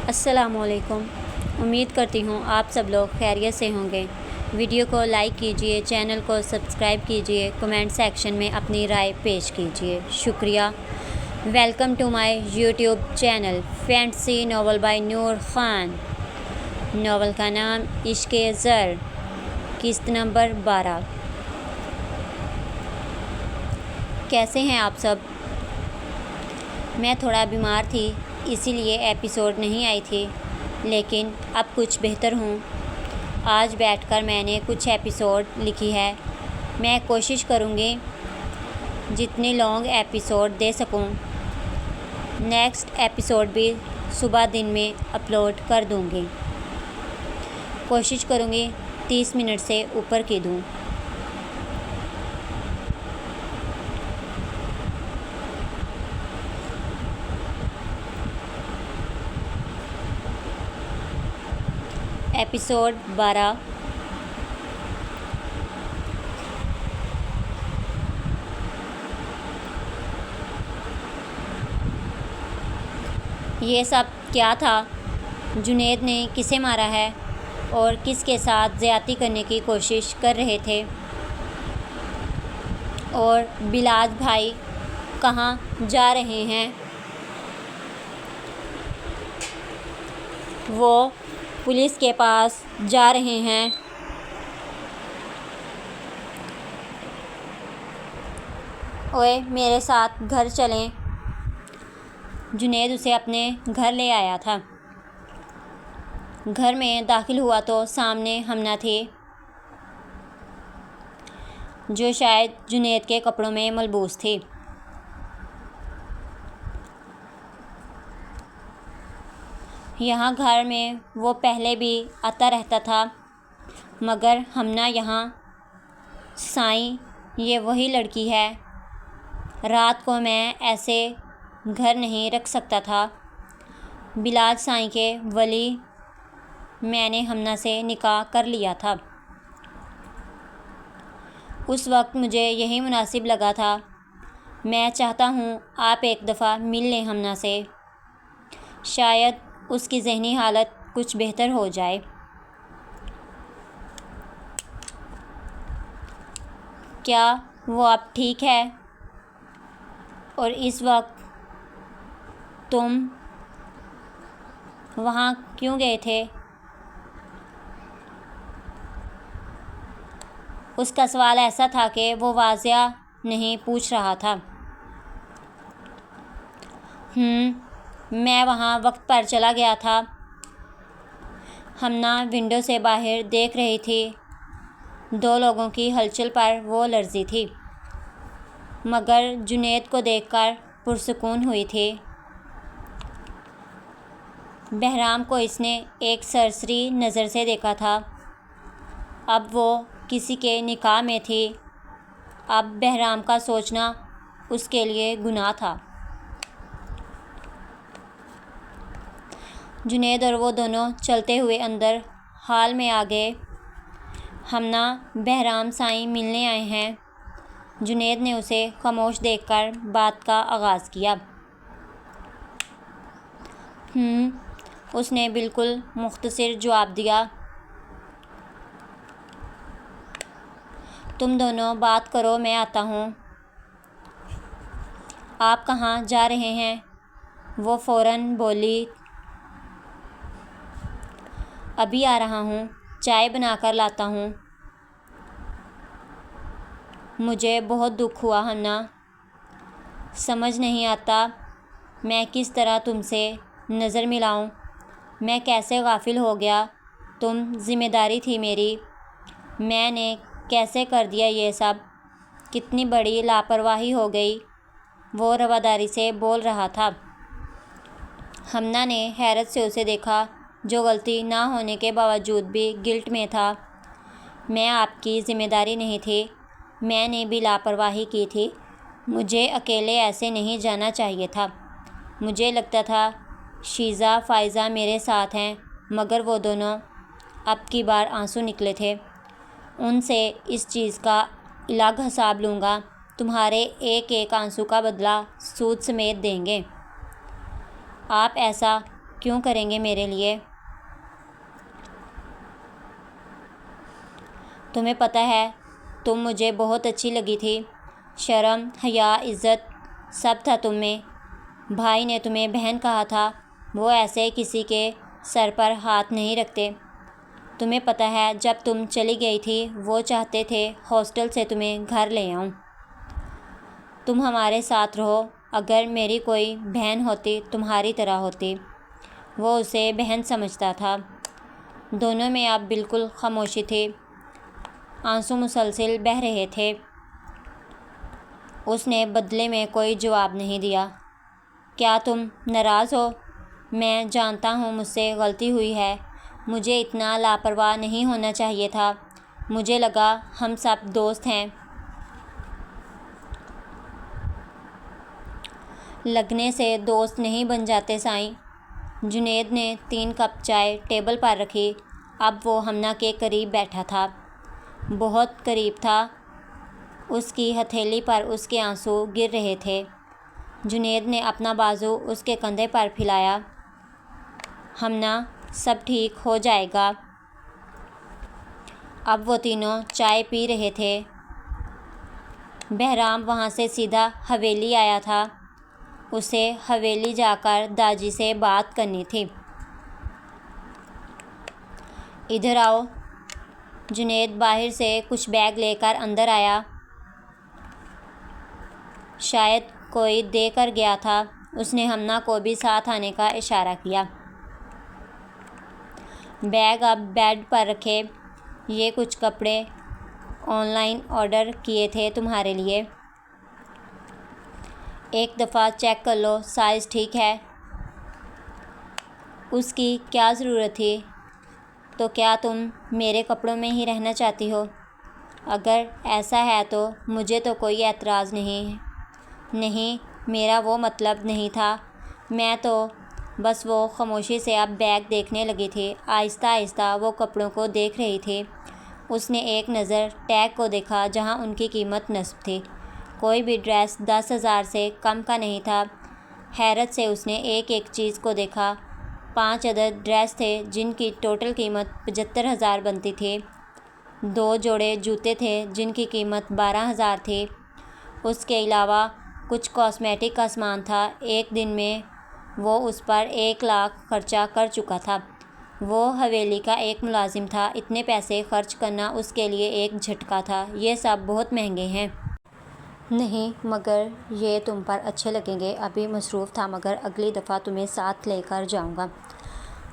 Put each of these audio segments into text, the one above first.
السلام علیکم۔ امید کرتی ہوں آپ سب لوگ خیریت سے ہوں گے۔ ویڈیو کو لائک کیجئے، چینل کو سبسکرائب کیجئے، کمنٹ سیکشن میں اپنی رائے پیش کیجئے۔ شکریہ۔ Welcome to my YouTube channel fantasy novel by Noor Khan. Novel کا نام عشق زر، قسط نمبر 12۔ کیسے ہیں آپ سب؟ میں تھوڑا بیمار تھی، اسی لیے ایپیسوڈ نہیں آئی تھی، لیکن اب کچھ بہتر ہوں۔ آج بیٹھ کر میں نے کچھ ایپیسوڈ لکھی ہے۔ میں کوشش کروں گی جتنی لانگ ایپیسوڈ دے سکوں۔ نیکسٹ ایپیسوڈ بھی صبح دن میں اپلوڈ کر دوں گی۔ کوشش کروں گی 30 منٹ سے اوپر کی دوں۔ ایپیسوڈ 12۔ یہ سب کیا تھا؟ جنید نے کسے مارا ہے اور کس کے ساتھ زیادتی کرنے کی کوشش کر رہے تھے؟ اور بلاج بھائی کہاں جا رہے ہیں؟ وہ پولیس کے پاس جا رہے ہیں۔ اوئے میرے ساتھ گھر چلیں۔ جنید اسے اپنے گھر لے آیا تھا۔ گھر میں داخل ہوا تو سامنے ہمنا تھی، جو شاید جنید کے کپڑوں میں ملبوس تھی۔ یہاں گھر میں وہ پہلے بھی آتا رہتا تھا، مگر ہمنا یہاں سائیں یہ وہی لڑکی ہے۔ رات کو میں ایسے گھر نہیں رکھ سکتا تھا۔ بلاج سائیں کے ولی میں نے ہمنا سے نکاح کر لیا تھا۔ اس وقت مجھے یہی مناسب لگا تھا۔ میں چاہتا ہوں آپ ایک دفعہ مل لیں ہمنا سے، شاید اس کی ذہنی حالت کچھ بہتر ہو جائے۔ کیا وہ اب ٹھیک ہے؟ اور اس وقت تم وہاں کیوں گئے تھے؟ اس کا سوال ایسا تھا کہ وہ واضح نہیں پوچھ رہا تھا۔ میں وہاں وقت پر چلا گیا تھا۔ ہمنا ونڈو سے باہر دیکھ رہی تھی۔ دو لوگوں کی ہلچل پر وہ لرزی تھی، مگر جنید کو دیکھ کر پرسکون ہوئی تھی۔ بہرام کو اس نے ایک سرسری نظر سے دیکھا تھا۔ اب وہ کسی کے نکاح میں تھی۔ اب بہرام کا سوچنا اس کے لیے گناہ تھا۔ جنید اور وہ دونوں چلتے ہوئے اندر ہال میں آ گئے۔ ہمنا بہرام سائیں ملنے آئے ہیں۔ جنید نے اسے خاموش دیکھ کر بات کا آغاز کیا۔ اس نے بالکل مختصر جواب دیا۔ تم دونوں بات کرو، میں آتا ہوں۔ آپ کہاں جا رہے ہیں؟ وہ فوراً بولی۔ ابھی آ رہا ہوں، چائے بنا کر لاتا ہوں۔ مجھے بہت دکھ ہوا ہمنا۔ سمجھ نہیں آتا میں کس طرح تم سے نظر ملاؤں۔ میں کیسے غافل ہو گیا۔ تم ذمہ داری تھی میری۔ میں نے کیسے کر دیا یہ سب؟ کتنی بڑی لاپرواہی ہو گئی۔ وہ رواداری سے بول رہا تھا۔ ہمنا نے حیرت سے اسے دیکھا، جو غلطی نہ ہونے کے باوجود بھی گلٹ میں تھا۔ میں آپ کی ذمہ داری نہیں تھی۔ میں نے بھی لاپرواہی کی تھی۔ مجھے اکیلے ایسے نہیں جانا چاہیے تھا۔ مجھے لگتا تھا شیزہ فائزہ میرے ساتھ ہیں، مگر وہ دونوں، اب کی بار آنسو نکلے تھے۔ ان سے اس چیز کا الگ حساب لوں گا۔ تمہارے ایک ایک آنسو کا بدلہ سود سمیت دیں گے۔ آپ ایسا کیوں کریں گے میرے لیے؟ تمہیں پتہ ہے تم مجھے بہت اچھی لگی تھی، شرم، حیا، عزت سب تھا تم میں۔ بھائی نے تمہیں بہن کہا تھا، وہ ایسے کسی کے سر پر ہاتھ نہیں رکھتے۔ تمہیں پتہ ہے جب تم چلی گئی تھی وہ چاہتے تھے ہاسٹل سے تمہیں گھر لے آؤں، تم ہمارے ساتھ رہو۔ اگر میری کوئی بہن ہوتی تمہاری طرح ہوتی۔ وہ اسے بہن سمجھتا تھا۔ دونوں میں اب بالکل خاموشی تھی، آنسو مسلسل بہہ رہے تھے۔ اس نے بدلے میں کوئی جواب نہیں دیا۔ کیا تم ناراض ہو؟ میں جانتا ہوں مجھ سے غلطی ہوئی ہے، مجھے اتنا لاپرواہ نہیں ہونا چاہیے تھا، مجھے لگا ہم سب دوست ہیں۔ لگنے سے دوست نہیں بن جاتے سائیں۔ جنید نے 3 کپ چائے ٹیبل پر رکھی۔ اب وہ ہمنا کے قریب بیٹھا تھا، بہت قریب تھا، اس کی ہتھیلی پر اس کے آنسو گر رہے تھے۔ جنید نے اپنا بازو اس کے کندھے پر پھیلایا۔ ہمنا، سب ٹھیک ہو جائے گا۔ اب وہ تینوں چائے پی رہے تھے۔ بہرام وہاں سے سیدھا حویلی آیا تھا، اسے حویلی جا کر داجی سے بات کرنی تھی۔ ادھر آؤ۔ جنید باہر سے کچھ بیگ لے کر اندر آیا، شاید کوئی دے کر گیا تھا۔ اس نے ہمنا کو بھی ساتھ آنے کا اشارہ کیا۔ بیگ اب بیڈ پر رکھے، یہ کچھ کپڑے آن لائن آرڈر کیے تھے تمہارے لیے، ایک دفعہ چیک کر لو سائز ٹھیک ہے۔ اس کی کیا ضرورت تھی؟ تو کیا تم میرے کپڑوں میں ہی رہنا چاہتی ہو؟ اگر ایسا ہے تو مجھے تو کوئی اعتراض نہیں۔ نہیں، میرا وہ مطلب نہیں تھا، میں تو بس… وہ خاموشی سے اب بیگ دیکھنے لگی تھی، آہستہ آہستہ وہ کپڑوں کو دیکھ رہی تھی۔ اس نے ایک نظر ٹیگ کو دیکھا جہاں ان کی قیمت نصب تھی، کوئی بھی ڈریس 10,000 سے کم کا نہیں تھا۔ حیرت سے اس نے ایک ایک چیز کو دیکھا۔ 5 عدد ڈریس تھے جن کی ٹوٹل قیمت 75,000 بنتی تھی، 2 جوڑے جوتے تھے جن کی قیمت 12,000 تھی، اس کے علاوہ کچھ کاسمیٹک کا سامان تھا۔ ایک دن میں وہ اس پر 1 لاکھ خرچہ کر چکا تھا۔ وہ حویلی کا ایک ملازم تھا، اتنے پیسے خرچ کرنا اس کے لیے ایک جھٹکا تھا۔ یہ سب بہت مہنگے ہیں۔ نہیں، مگر یہ تم پر اچھے لگیں گے۔ ابھی مصروف تھا مگر اگلی دفعہ تمہیں ساتھ لے کر جاؤں گا۔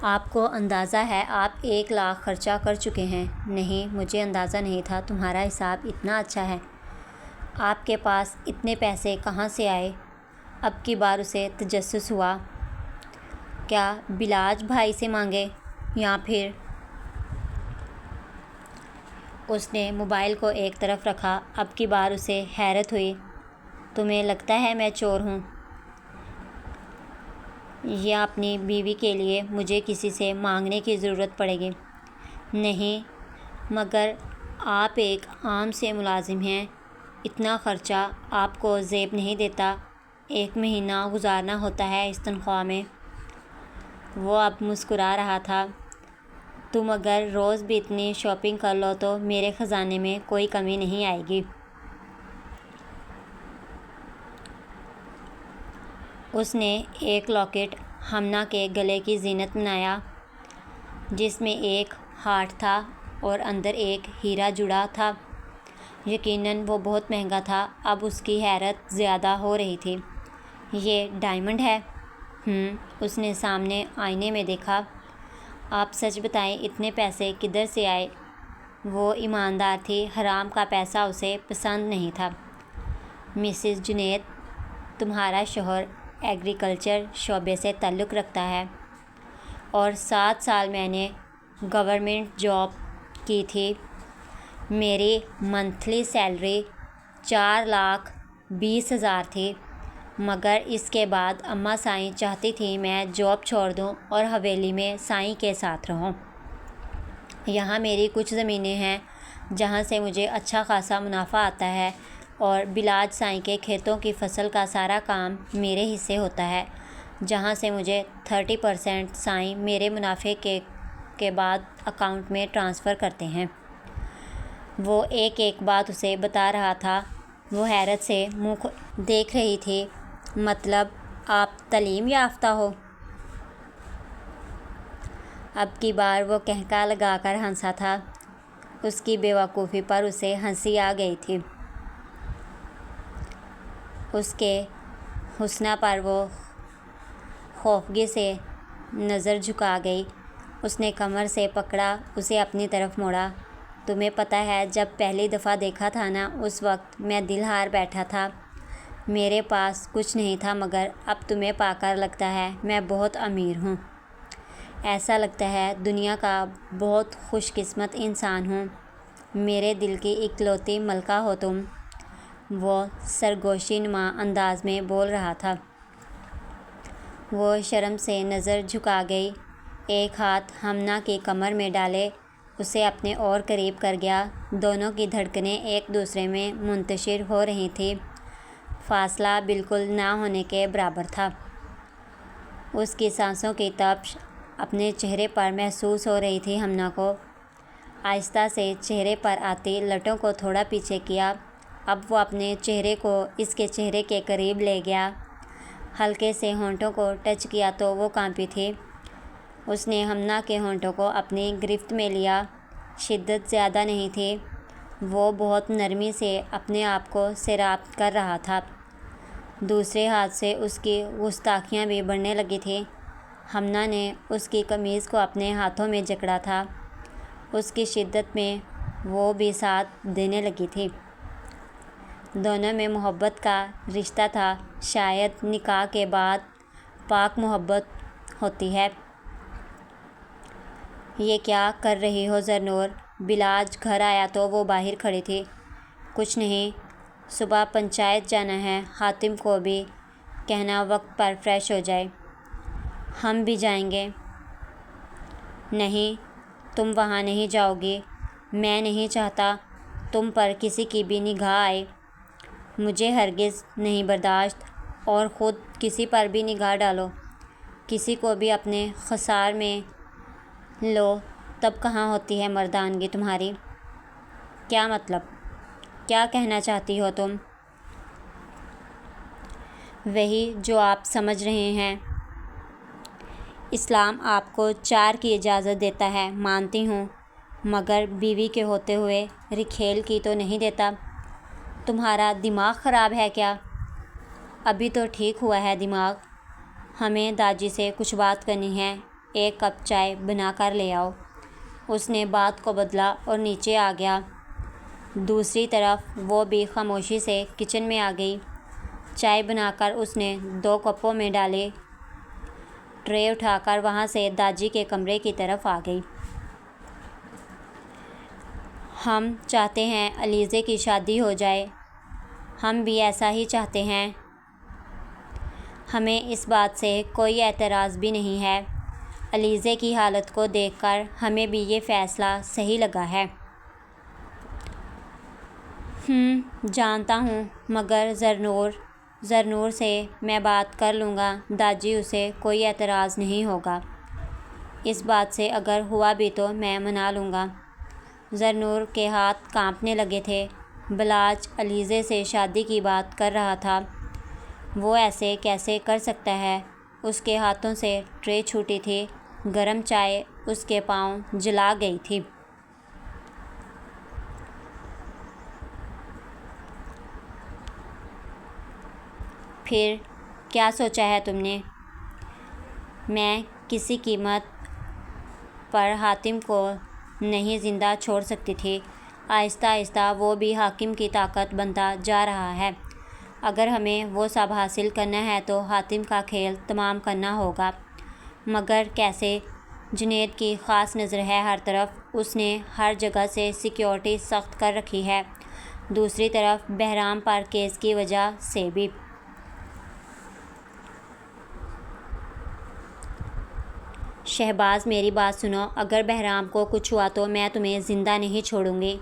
آپ کو اندازہ ہے آپ 1 لاکھ خرچہ کر چکے ہیں؟ نہیں، مجھے اندازہ نہیں تھا، تمہارا حساب اتنا اچھا ہے۔ آپ کے پاس اتنے پیسے کہاں سے آئے؟ اب کی بار اسے تجسس ہوا، کیا بلاج بھائی سے مانگے یا پھر… اس نے موبائل کو ایک طرف رکھا۔ اب کی بار اسے حیرت ہوئی، تمہیں لگتا ہے میں چور ہوں یا اپنی بیوی کے لیے مجھے کسی سے مانگنے کی ضرورت پڑے گی؟ نہیں، مگر آپ ایک عام سے ملازم ہیں، اتنا خرچہ آپ کو زیب نہیں دیتا، 1 مہینہ گزارنا ہوتا ہے اس تنخواہ میں۔ وہ اب مسکرا رہا تھا۔ تم اگر روز بھی اتنی شاپنگ کر لو تو میرے خزانے میں کوئی کمی نہیں آئے گی۔ اس نے ایک لاکٹ ہمنا کے گلے کی زینت بنایا جس میں ایک ہارٹ تھا اور اندر ایک ہیرا جڑا تھا۔ یقیناً وہ بہت مہنگا تھا۔ اب اس کی حیرت زیادہ ہو رہی تھی۔ یہ ڈائمنڈ ہے؟ اس نے سامنے آئینے میں دیکھا۔ آپ سچ بتائیں اتنے پیسے کدھر سے آئے؟ وہ ایماندار تھی، حرام کا پیسہ اسے پسند نہیں تھا۔ مسز جنید، تمہارا شوہر ایگریکلچر شعبے سے تعلق رکھتا ہے اور 7 سال میں نے گورنمنٹ جاب کی تھی۔ میری منتھلی سیلری 4,20,000 تھی، مگر اس کے بعد اماں سائیں چاہتی تھیں میں جاب چھوڑ دوں اور حویلی میں سائیں کے ساتھ رہوں۔ یہاں میری کچھ زمینیں ہیں جہاں سے مجھے اچھا خاصا منافع آتا ہے اور بلاج سائیں کے کھیتوں کی فصل کا سارا کام میرے حصے ہوتا ہے۔ جہاں سے مجھے 30% سائیں میرے منافع کے بعد اکاؤنٹ میں ٹرانسفر کرتے ہیں۔ وہ ایک ایک بات اسے بتا رہا تھا۔ وہ حیرت سے منہ دیکھ رہی تھی۔ مطلب آپ تعلیم یافتہ ہو؟ اب کی بار وہ قہقہہ لگا کر ہنسا تھا۔ اس کی بے وقوفی پر اسے ہنسی آ گئی تھی۔ اس کے حسنہ پر وہ خوفگی سے نظر جھکا گئی۔ اس نے کمر سے پکڑا، اسے اپنی طرف موڑا۔ تمہیں پتہ ہے جب پہلی دفعہ دیکھا تھا نا، اس وقت میں دل ہار بیٹھا تھا۔ میرے پاس کچھ نہیں تھا، مگر اب تمہیں پا کر لگتا ہے میں بہت امیر ہوں۔ ایسا لگتا ہے دنیا کا بہت خوش قسمت انسان ہوں۔ میرے دل کی اکلوتی ملکہ ہو تم۔ وہ سرگوشی نما انداز میں بول رہا تھا۔ وہ شرم سے نظر جھکا گئی۔ ایک ہاتھ ہمنا کی کمر میں ڈالے اسے اپنے اور قریب کر گیا۔ دونوں کی دھڑکنیں ایک دوسرے میں منتشر ہو رہی تھیں۔ فاصلہ بالکل نہ ہونے کے برابر تھا۔ اس کی سانسوں کی تپش اپنے چہرے پر محسوس ہو رہی تھی ہمنا کو۔ آہستہ سے چہرے پر آتی لٹوں کو تھوڑا پیچھے کیا۔ اب وہ اپنے چہرے کو اس کے چہرے کے قریب لے گیا۔ ہلکے سے ہونٹوں کو ٹچ کیا تو وہ کانپی تھی۔ اس نے ہمنا کے ہونٹوں کو اپنی گرفت میں لیا۔ شدت زیادہ نہیں تھی۔ وہ بہت نرمی سے اپنے آپ کو سیراب کر رہا تھا۔ دوسرے ہاتھ سے اس کی گستاخیاں بھی بڑھنے لگی تھیں۔ ہمنا نے اس کی قمیض کو اپنے ہاتھوں میں جکڑا تھا۔ اس کی شدت میں وہ بھی ساتھ دینے لگی تھی۔ دونوں میں محبت کا رشتہ تھا۔ شاید نکاح کے بعد پاک محبت ہوتی ہے۔ یہ کیا کر رہی ہو زرنور؟ بلاج گھر آیا تو وہ باہر کھڑی تھی۔ کچھ نہیں، صبح پنچایت جانا ہے۔ حاتم کو بھی کہنا وقت پر فریش ہو جائے۔ ہم بھی جائیں گے۔ نہیں، تم وہاں نہیں جاؤ گی۔ میں نہیں چاہتا تم پر کسی کی بھی نگاہ آئے۔ مجھے ہرگز نہیں برداشت۔ اور خود کسی پر بھی نگاہ ڈالو، کسی کو بھی اپنے خسار میں لو، تب کہاں ہوتی ہے مردانگی تمہاری؟ کیا مطلب؟ کیا کہنا چاہتی ہو تم؟ وہی جو آپ سمجھ رہے ہیں۔ اسلام آپ کو 4 کی اجازت دیتا ہے، مانتی ہوں، مگر بیوی کے ہوتے ہوئے رکھیل کی تو نہیں دیتا۔ تمہارا دماغ خراب ہے کیا؟ ابھی تو ٹھیک ہوا ہے دماغ۔ ہمیں داجی سے کچھ بات کرنی ہے۔ ایک کپ چائے بنا کر لے آؤ۔ اس نے بات کو بدلا اور نیچے آ گیا۔ دوسری طرف وہ بھی خاموشی سے کچن میں آ گئی۔ چائے بنا کر اس نے 2 کپوں میں ڈالی۔ ٹرے اٹھا کر وہاں سے داجی کے کمرے کی طرف آ گئی۔ ہم چاہتے ہیں علیزے کی شادی ہو جائے۔ ہم بھی ایسا ہی چاہتے ہیں۔ ہمیں اس بات سے کوئی اعتراض بھی نہیں ہے۔ علیزے کی حالت کو دیکھ کر ہمیں بھی یہ فیصلہ صحیح لگا ہے۔ جانتا ہوں، مگر زرنور سے میں بات کر لوں گا۔ داجی اسے کوئی اعتراض نہیں ہوگا۔ اس بات سے اگر ہوا بھی تو میں منا لوں گا۔ زرنور کے ہاتھ کانپنے لگے تھے۔ بلاج علیزے سے شادی کی بات کر رہا تھا۔ وہ ایسے کیسے کر سکتا ہے؟ اس کے ہاتھوں سے ٹرے چھوٹی تھی۔ گرم چائے اس کے پاؤں جلا گئی تھی۔ پھر کیا سوچا ہے تم نے؟ میں کسی قیمت پر حاتم کو نہیں زندہ چھوڑ سکتی تھی۔ آہستہ آہستہ وہ بھی حاکم کی طاقت بنتا جا رہا ہے۔ اگر ہمیں وہ سب حاصل کرنا ہے تو حاتم کا کھیل تمام کرنا ہوگا۔ مگر کیسے؟ جنید کی خاص نظر ہے ہر طرف۔ اس نے ہر جگہ سے سیکیورٹی سخت کر رکھی ہے۔ دوسری طرف بہرام پر کیس کی وجہ سے بھی۔ شہباز میری بات سنو، اگر بہرام کو کچھ ہوا تو میں تمہیں زندہ نہیں چھوڑوں گی۔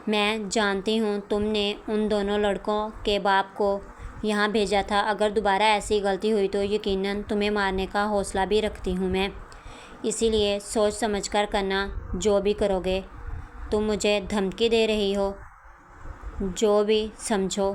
میں جانتی ہوں تم نے ان دونوں لڑکوں کے باپ کو یہاں بھیجا تھا۔ اگر دوبارہ ایسی غلطی ہوئی تو یقیناً تمہیں مارنے کا حوصلہ بھی رکھتی ہوں میں، اسی لیے سوچ سمجھ کر کرنا جو بھی کرو گے۔ تم مجھے دھمکی دے رہی ہو؟ جو بھی سمجھو